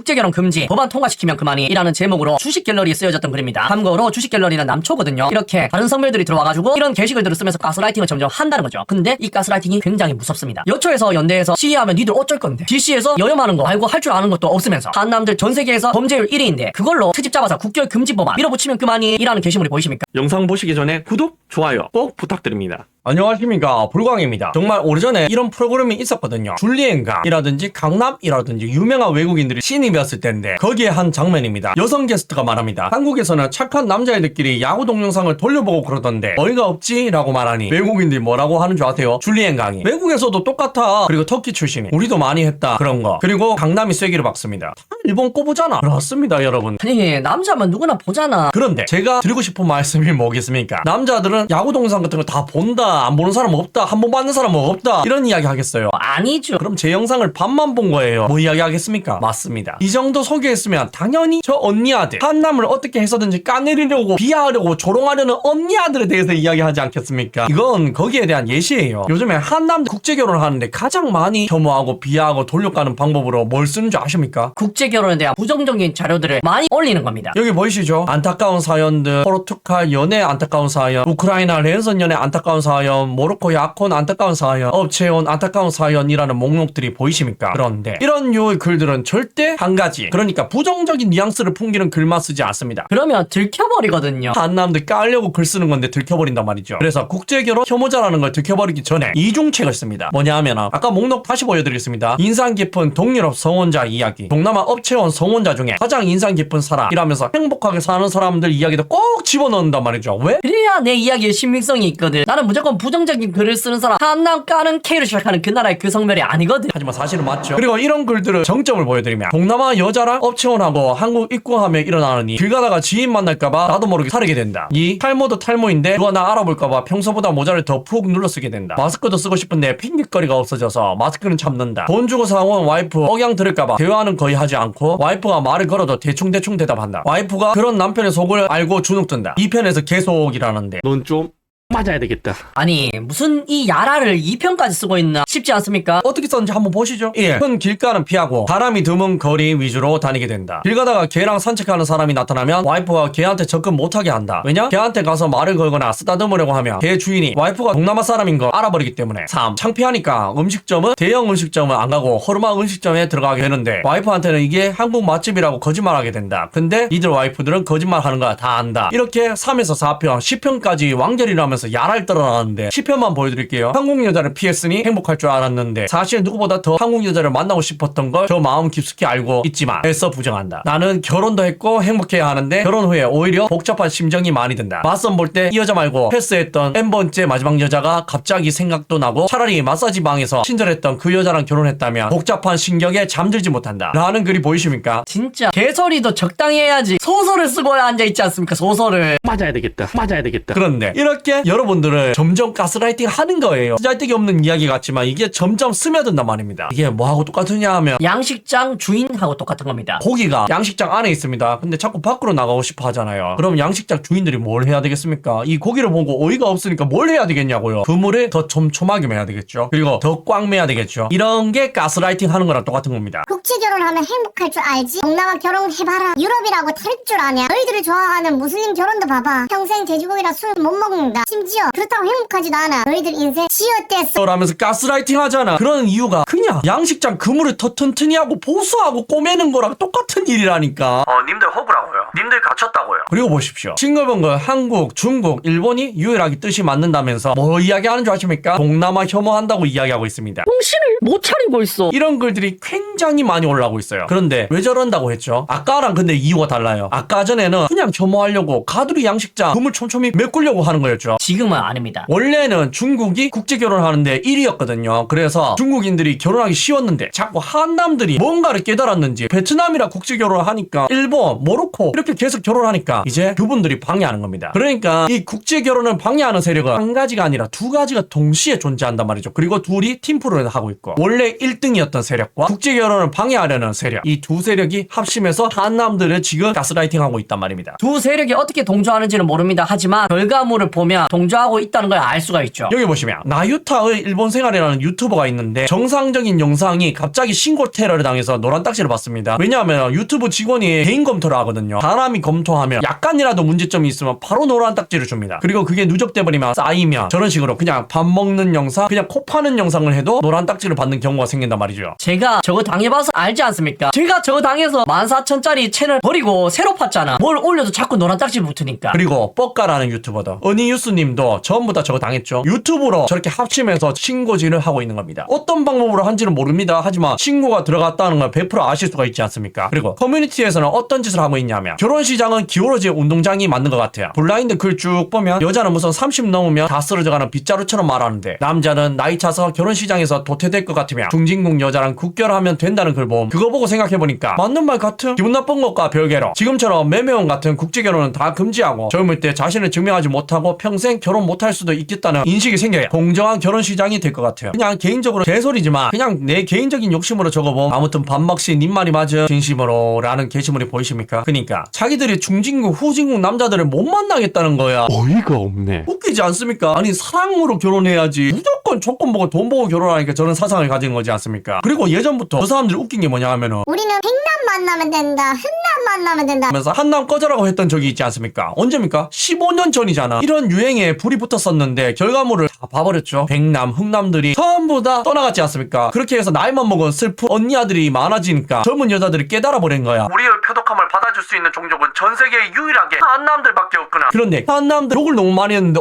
국제결혼 금지 법안 통과시키면 그만이라는 제목으로 주식 갤러리에 쓰여졌던 글입니다. 참고로 주식 갤러리는 남초거든요. 이렇게 다른 성별들이 들어와가지고 이런 게시글들을 쓰면서 가스라이팅을 점점 한다는 거죠. 근데 이 가스라이팅이 굉장히 무섭습니다. 여초에서 연대에서 시위하면 니들 어쩔 건데, GC에서 여혐하는 거 알고 할 줄 아는 것도 없으면서 한남들 전 세계에서 범죄율 1위인데 그걸로 트집 잡아서 국결 금지 법안 밀어붙이면 그만이라는 게시물이 보이십니까? 영상 보시기 전에 구독, 좋아요 꼭 부탁드립니다. 안녕하십니까, 불광입니다. 정말 오래전에 이런 프로그램이 있었거든요. 줄리엔강이라든지 강남이라든지 유명한 외국인들이 신입이었을 때인데 거기에 한 장면입니다. 여성 게스트가 말합니다. 한국에서는 착한 남자애들끼리 야구 동영상을 돌려보고 그러던데 어이가 없지? 라고 말하니 외국인들이 뭐라고 하는 줄 아세요? 줄리엔강이 외국에서도 똑같아. 그리고 터키 출신이 우리도 많이 했다 그런 거. 그리고 강남이 쐐기를 박습니다. 일본 꼬보잖아. 그렇습니다 여러분. 아니 남자면 누구나 보잖아. 그런데 제가 드리고 싶은 말씀이 뭐겠습니까? 남자들은 야구 동영상 같은 거 다 본다, 안 보는 사람 없다, 한 번 봤는 사람 없다, 이런 이야기 하겠어요? 아니죠. 그럼 제 영상을 반만 본 거예요. 뭐 이야기 하겠습니까? 맞습니다. 이 정도 소개했으면 당연히 저 언니 아들, 한남을 어떻게 해서든지 까내리려고 비하하려고 조롱하려는 언니 아들에 대해서 이야기하지 않겠습니까? 이건 거기에 대한 예시예요. 요즘에 한남들 국제결혼을 하는데 가장 많이 혐오하고 비하하고 돌려가는 방법으로 뭘 쓰는 줄 아십니까? 국제결혼에 대한 부정적인 자료들을 많이 올리는 겁니다. 여기 보이시죠? 안타까운 사연들, 포르투갈 연애 안타까운 사연, 우크라이나 랜선 연애 안타까운 사연, 모로코 약혼 안타까운 사연, 업체온 안타까운 사연이라는 목록들이 보이십니까? 그런데 이런 류의 글들은 절대 한 가지, 그러니까 부정적인 뉘앙스를 풍기는 글만 쓰지 않습니다. 그러면 들켜버리거든요. 한남들 까려고 글 쓰는 건데 들켜버린단 말이죠. 그래서 국제결혼 혐오자라는 걸 들켜버리기 전에 이중책을 씁니다. 뭐냐 하면 아까 목록 다시 보여드리겠습니다. 인상 깊은 동유럽 성혼자 이야기, 동남아 업체원 성혼자 중에 가장 인상 깊은 사람이라면서 행복하게 사는 사람들 이야기도 꼭 집어넣는단 말이죠. 왜? 그래야 내 이야기에 신빙성이 있거든. 나는 무조건 부정적인 글을 쓰는 사람, 한남 까는 K를 시작하는 그 나라의 그 성별이 아니거든. 하지만 사실은 맞죠. 그리고 이런 글들을 정점을 보여드리면 동남아 여자랑 업체원하고 한국 입국하면 일어나는 일, 길 가다가 지인 만날까봐 나도 모르게 사르게 된다. 이 탈모도 탈모인데 누가 나 알아볼까봐 평소보다 모자를 더 푹 눌러 쓰게 된다. 마스크도 쓰고 싶은데 핑계거리가 없어져서 마스크는 참는다. 돈 주고 사온 와이프 억양 들을까봐 대화는 거의 하지 않고 와이프가 말을 걸어도 대충대충 대답한다. 와이프가 그런 남편의 속을 알고 주눅든다. 이 편에서 계속이라는데 넌 좀 맞아야 되겠다. 아니 무슨 이 야라를 2편까지 쓰고 있나 싶지 않습니까? 어떻게 썼는지 한번 보시죠. 1. 큰 길가는 피하고 사람이 드문 거리 위주로 다니게 된다. 길 가다가 개랑 산책하는 사람이 나타나면 와이프가 개한테 접근 못하게 한다. 왜냐? 개한테 가서 말을 걸거나 쓰다듬으려고 하면 개 주인이 와이프가 동남아 사람인 걸 알아버리기 때문에. 3. 창피하니까 음식점은 대형 음식점은 안 가고 허름한 음식점에 들어가게 되는데 와이프한테는 이게 한국 맛집이라고 거짓말하게 된다. 근데 이들 와이프들은 거짓말하는 거 다 안다. 이렇게 3에서 4편, 10편까지 완결이라면서 야랄 떨어나는데 10편만 보여드릴게요. 한국 여자를 피했으니 행복할 줄 알았는데 사실 누구보다 더 한국 여자를 만나고 싶었던 걸 저 마음 깊숙이 알고 있지만 애써 부정한다. 나는 결혼도 했고 행복해야 하는데 결혼 후에 오히려 복잡한 심정이 많이 든다. 맞선 볼 때 이 여자 말고 패스했던 N번째 마지막 여자가 갑자기 생각도 나고 차라리 마사지 방에서 친절했던 그 여자랑 결혼했다면 복잡한 신경에 잠들지 못한다. 라는 글이 보이십니까? 진짜 개소리도 적당히 해야지. 소설을 쓰고야 앉아있지 않습니까? 소설을. 맞아야 되겠다. 맞아야 되겠다. 그런데 이렇게 여러분들을 점점 가스라이팅 하는 거예요. 쓸데기 없는 이야기 같지만 이게 점점 스며든단 말입니다. 이게 뭐하고 똑같으냐 하면 양식장 주인하고 똑같은 겁니다. 고기가 양식장 안에 있습니다. 근데 자꾸 밖으로 나가고 싶어 하잖아요. 그럼 양식장 주인들이 뭘 해야 되겠습니까? 이 고기를 보고 어이가 없으니까 뭘 해야 되겠냐고요. 그물을 더 촘촘하게 매야 되겠죠. 그리고 더 꽉 매야 되겠죠. 이런 게 가스라이팅 하는 거랑 똑같은 겁니다. 국제결혼하면 행복할 줄 알지? 동남아 결혼 해봐라. 유럽이라고 다를 줄 아냐? 너희들을 좋아하는 무슬림 결혼도 봐봐. 평생 돼지고기라 술 못 먹는다. 심지어 그렇다고 행복하지도 않아. 너희들 인생 지읒됐어 라면서 가스라이팅 하잖아. 그런 이유가 그냥 양식장 그물을 더 튼튼히 하고 보수하고 꼬매는 거랑 똑같은 일이라니까. 님들 허구라고요. 님들 갇혔다고요. 그리고 보십시오. 싱글벙글 한국, 중국, 일본이 유일하게 뜻이 맞는다면서 뭐 이야기하는 줄 아십니까? 동남아 혐오한다고 이야기하고 있습니다. 정신을 못 차리고 있어. 이런 글들이 굉장히 많이 올라오고 있어요. 그런데 왜 저런다고 했죠? 아까랑 근데 이유가 달라요. 아까 전에는 그냥 혐오하려고 가두리 양식장 그물 촘촘히 메꾸려고 하는 거였죠. 지금은 아닙니다. 원래는 중국이 국제결혼하는데 1위였거든요. 그래서 중국인들이 결혼하기 쉬웠는데 자꾸 한남들이 뭔가를 깨달았는지 베트남이랑 국제결혼을 하니까 일본, 모로코 이렇게 이렇게 계속 결혼하니까 이제 그분들이 방해하는 겁니다. 그러니까 이 국제 결혼을 방해하는 세력은 한 가지가 아니라 두 가지가 동시에 존재한단 말이죠. 그리고 둘이 팀프로를 하고 있고, 원래 1등이었던 세력과 국제 결혼을 방해하려는 세력, 이 두 세력이 합심해서 한남들을 지금 가스라이팅하고 있단 말입니다. 두 세력이 어떻게 동조하는지는 모릅니다. 하지만 결과물을 보면 동조하고 있다는 걸 알 수가 있죠. 여기 보시면 나유타의 일본 생활이라는 유튜버가 있는데 정상적인 영상이 갑자기 신고 테러를 당해서 노란 딱지를 받습니다. 왜냐하면 유튜브 직원이 개인 검토를 하거든요. 사람이 검토하면 약간이라도 문제점이 있으면 바로 노란 딱지를 줍니다. 그리고 그게 누적돼 버리면 쌓이면 저런 식으로 그냥 밥 먹는 영상, 그냥 코 파는 영상을 해도 노란 딱지를 받는 경우가 생긴단 말이죠. 제가 저거 당해봐서 알지 않습니까? 제가 저거 당해서 14,000짜리 채널 버리고 새로 팠잖아. 뭘 올려도 자꾸 노란 딱지 붙으니까. 그리고 뻑가라는 유튜버도 어니유스님도 전부 다 저거 당했죠. 유튜브로 저렇게 합심해서 신고질을 하고 있는 겁니다. 어떤 방법으로 한지는 모릅니다. 하지만 신고가 들어갔다는 걸 100% 아실 수가 있지 않습니까? 그리고 커뮤니티에서는 어떤 짓을 하고 있냐면, 결혼시장은 기울어진 운동장이 맞는 것 같아요. 블라인드 글 쭉 보면 여자는 무슨 30 넘으면 다 쓰러져가는 빗자루처럼 말하는데, 남자는 나이 차서 결혼시장에서 도태될 것 같으면 중진국 여자랑 국결하면 된다는 글 보면 그거 보고 생각해보니까 맞는 말 같은? 기분 나쁜 것과 별개로 지금처럼 매매혼 같은 국제결혼은 다 금지하고 젊을 때 자신을 증명하지 못하고 평생 결혼 못할 수도 있겠다는 인식이 생겨야 공정한 결혼시장이 될 것 같아요. 그냥 개인적으로 개소리지만 그냥 내 개인적인 욕심으로 적어봄. 아무튼 반박시 님 말이 맞은 진심으로 라는 게시물이 보이십니까? 그니까 자기들이 중진국 후진국 남자들을 못 만나겠다는 거야. 어이가 없네. 웃기지 않습니까? 아니 사랑으로 결혼해야지 무조건 조건 보고 돈 보고 결혼하니까 저런 사상을 가진 거지 않습니까? 그리고 예전부터 그 사람들이 웃긴 게 뭐냐 하면은 우리는 백남 만나면 된다. 흑남 만나면 된다. 하면서 한남 꺼져라고 했던 적이 있지 않습니까? 언제입니까? 15년 전이잖아. 이런 유행에 불이 붙었었는데 결과물을 다 봐버렸죠. 백남, 흑남들이 전부 다 떠나갔지 않습니까? 그렇게 해서 나이만 먹은 슬픈 언니 아들이 많아지니까 젊은 여자들이 깨달아버린 거야. 우리의 표독함을 받아줄 수 있는 종족은 전 세계에 유일하게 한남들밖에 없구나. 그런데 한남들 욕을 너무 많이 했는데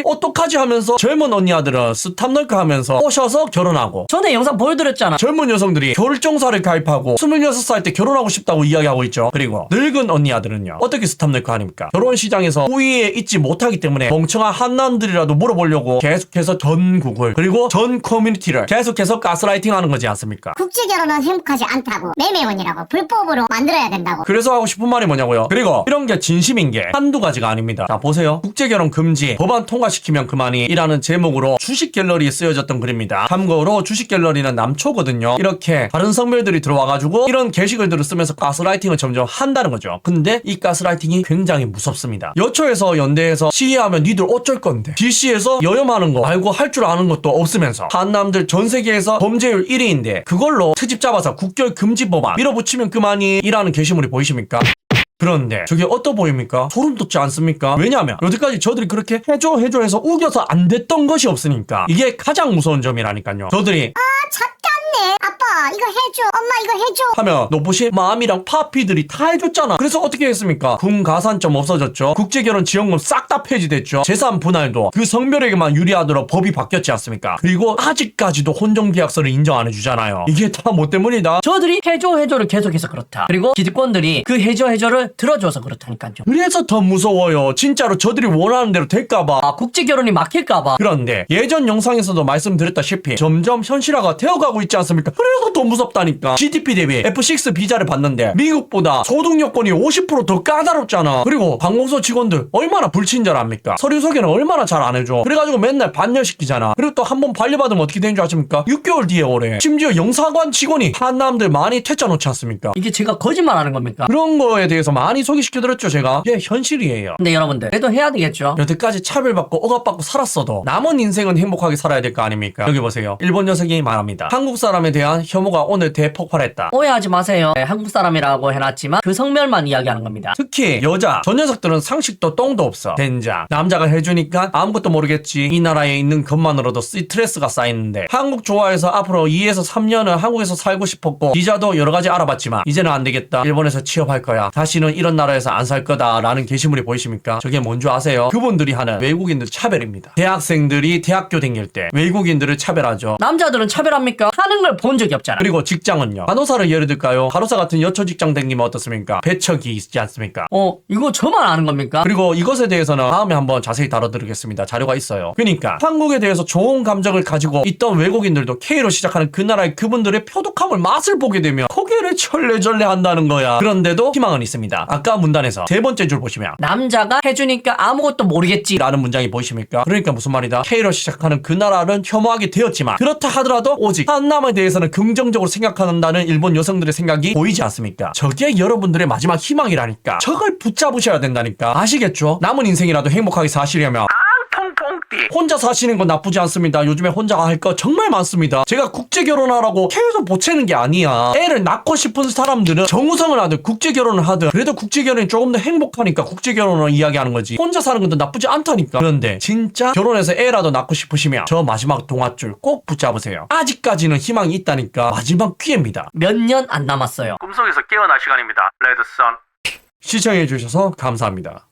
어떡하지 하면서 젊은 언니 아들은 스탑널크 하면서 꼬셔서 결혼하고, 전에 영상 보여드렸잖아. 젊은 여성들이 결정사를 가입하고 26살 때 결혼하고 싶다고 이야기하고 있죠. 그리고 늙은 언니 아들은요, 어떻게 스탑널크 하니까 결혼시장에서 우위에 있지 못하기 때문에 멍청한 한남들이라도 물어보려고 계속해서 전국을, 그리고 전 커뮤니티를 계속해서 가스라이팅 하는 거지 않습니까? 국제 결혼은 행복하지 않다고, 매매혼이라고 불법으로 만들어야 된다고. 그래서 하고 싶은 말이 뭐냐고요. 그리고 이런 게 진심인 게 한두 가지가 아닙니다. 자 보세요. 국제결혼 금지, 법안 통과시키면 그만이 이라는 제목으로 주식 갤러리에 쓰여졌던 글입니다. 참고로 주식 갤러리는 남초거든요. 이렇게 다른 성별들이 들어와가지고 이런 게시글들을 쓰면서 가스라이팅을 점점 한다는 거죠. 근데 이 가스라이팅이 굉장히 무섭습니다. 여초에서 연대에서 시위하면 니들 어쩔 건데, DC에서 여염하는 거 말고 할 줄 아는 것도 없으면서 한남들 전 세계에서 범죄율 1위인데 그걸로 트집 잡아서 국결 금지 법안 밀어붙이면 그만이 이라는 게시물이 보이십니까? 그런데 저게 어떠 보입니까? 소름 돋지 않습니까? 왜냐하면 여태까지 저들이 그렇게 해줘 해서 우겨서 안 됐던 것이 없으니까. 이게 가장 무서운 점이라니까요. 저들이 잣같네. 아빠 이거 해줘. 엄마 이거 해줘. 하면 노부시 마음이랑 파피들이 다 해줬잖아. 그래서 어떻게 했습니까? 군가산점 없어졌죠. 국제결혼 지원금 싹 다 폐지됐죠. 재산 분할도 그 성별에게만 유리하도록 법이 바뀌었지 않습니까? 그리고 아직까지도 혼종계약서를 인정 안 해주잖아요. 이게 다 뭐 때문이다? 저들이 해줘를 계속해서 그렇다. 그리고 기득권들이 그 해줘를 들어줘서 그렇다니까요. 그래서 더 무서워요. 진짜로 저들이 원하는 대로 될까봐. 아, 국제결혼이 막힐까봐. 그런데 예전 영상에서도 말씀드렸다시피 점점 현실화가 되어가고 있지 않습니까? 그래서 더 무섭다니까. GDP 대비 F6 비자를 받는데 미국보다 소득 요건이 50% 더 까다롭잖아. 그리고 관공서 직원들 얼마나 불친절합니까? 서류 소개는 얼마나 잘 안 해줘. 그래가지고 맨날 반려시키잖아. 그리고 또 한 번 반려받으면 어떻게 되는 줄 아십니까? 6개월 뒤에 오래. 심지어 영사관 직원이 한남들 많이 퇴짜놓지 않습니까? 이게 제가 거짓말하는 겁니까? 그런 거에 대해서 많이 소개시켜드렸죠 제가. 이게 현실이에요. 근데 여러분들 그래도 해야 되겠죠. 여태까지 차별받고 억압받고 살았어도 남은 인생은 행복하게 살아야 될 거 아닙니까? 여기 보세요. 일본 녀석이 말합니다. 한국 사람에 대한 혐오가 오늘 대폭발했다. 오해하지 마세요. 네, 한국 사람이라고 해놨지만 그 성별만 이야기하는 겁니다. 특히 여자, 저 녀석들은 상식도 똥도 없어. 된장. 남자가 해주니까 아무것도 모르겠지. 이 나라에 있는 것만으로도 스트레스가 쌓이는데, 한국 좋아해서 앞으로 2에서 3년은 한국에서 살고 싶었고 비자도 여러 가지 알아봤지만 이제는 안 되겠다. 일본에서 취업할 거야. 다시는 이런 나라에서 안 살 거다 라는 게시물이 보이십니까? 저게 뭔 줄 아세요? 그분들이 하는 외국인들 차별입니다. 대학생들이 대학교 다닐 때 외국인들을 차별하죠. 남자들은 차별합니까? 하는 걸 본 적이 없잖아. 적잖아. 그리고 직장은요. 간호사를 예를 들까요? 간호사 같은 여초 직장 댕기면 어떻습니까? 배척이 있지 않습니까? 이거 저만 아는 겁니까? 그리고 이것에 대해서는 다음에 한번 자세히 다뤄드리겠습니다. 자료가 있어요. 그러니까 한국에 대해서 좋은 감정을 가지고 있던 외국인들도 K로 시작하는 그 나라의 그분들의 표독함을 맛을 보게 되면 고개를 절레절레 한다는 거야. 그런데도 희망은 있습니다. 아까 문단에서 세 번째 줄 보시면 남자가 해주니까 아무것도 모르겠지. 라는 문장이 보이십니까? 그러니까 무슨 말이다? K로 시작하는 그 나라는 혐오하게 되었지만 그렇다 하더라도 오직 한남에 대해서는 긍정적으로 생각한다는 일본 여성들의 생각이 보이지 않습니까? 저게 여러분들의 마지막 희망이라니까. 저걸 붙잡으셔야 된다니까. 아시겠죠? 남은 인생이라도 행복하게 사시려면 혼자 사시는 건 나쁘지 않습니다. 요즘에 혼자 할 거 정말 많습니다. 제가 국제 결혼하라고 계속 보채는 게 아니야. 애를 낳고 싶은 사람들은 정우성을 하든 국제 결혼을 하든 그래도 국제 결혼이 조금 더 행복하니까 국제 결혼을 이야기하는 거지. 혼자 사는 것도 나쁘지 않다니까. 그런데 진짜 결혼해서 애라도 낳고 싶으시면 저 마지막 동아줄 꼭 붙잡으세요. 아직까지는 희망이 있다니까. 마지막 기회입니다. 몇 년 안 남았어요. 꿈속에서 깨어날 시간입니다. 레드선. 시청해주셔서 감사합니다.